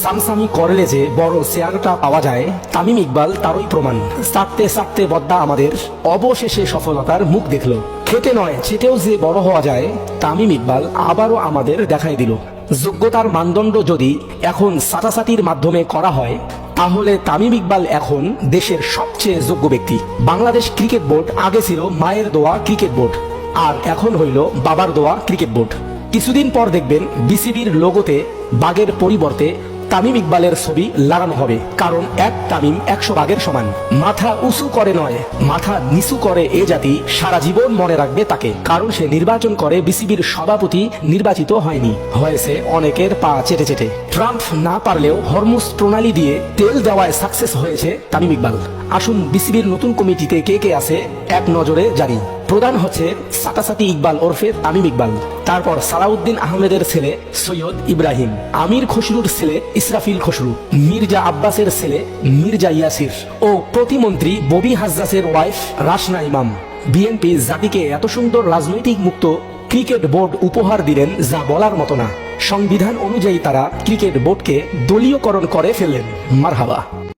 সামসামি করলে যে বড় শেয়ারটা পাওয়া যায়, তামিম ইকবাল তারই প্রমাণ। চাটতে চাটতে বদ্দা আমাদের অবশেষে সফলতার মুখ দেখলো। খেতে নয় চেটেও যে বড় হওয়া যায়, তামিম ইকবাল আবারও আমাদের দেখাই দিল। যোগ্যতার মানদণ্ড যদি এখন সাটাসাটির মাধ্যমে করা হয়, তাহলে তামিম ইকবাল এখন দেশের সবচেয়ে যোগ্য ব্যক্তি। বাংলাদেশ ক্রিকেট বোর্ড আগে ছিল মায়ের দোয়া ক্রিকেট বোর্ড, আর এখন হইল বাবার দোয়া ক্রিকেট বোর্ড। কিছুদিন পর দেখবেন বিসিবির লোগোতে বাঘের পরিবর্তে তামিম ইকবালের ছবি লাগানো হবে, কারণ এক তামিম 100 বাঘের সমান। মাথা উঁচু করে নয়, মাথা নিচু করে এ জাতি সারা জীবন মনে রাখবে তাকে, কারণ সে নির্বাচন করে বিসিবির সভাপতি নির্বাচিত হয়নি, হয়েছে অনেকের পা চেটে চেটে। ট্রাম্প না পারলেও হরমুজ প্রণালী দিয়ে তেল দেওয়ায় সাকসেস হয়েছে তামিম ইকবাল। আসুন বিসিবির নতুন কমিটিতে কে কে আছে এক নজরে জানি। প্রধান হচ্ছে সাটাসাটি ইকবাল ওরফে তামিম ইকবাল, তারপর সালাউদ্দিন আহমেদের ছেলে সৈয়দ ইব্রাহিম, আমির খসরুর ছেলে ইসরাফিল খসরু, মির্জা আব্বাসের ছেলে মির্জা ইয়াসির ও প্রতিমন্ত্রী ববি হাজ্জাসের ওয়াইফ রাশনা ইমাম। বিএনপি জাতিকে এত সুন্দর রাজনৈতিক মুক্ত ক্রিকেট বোর্ড উপহার দিলেন যা বলার মতো না। সংবিধান অনুযায়ী তারা ক্রিকেট বোর্ডকে দলীয়করণ করে ফেললেন। মারহাবা।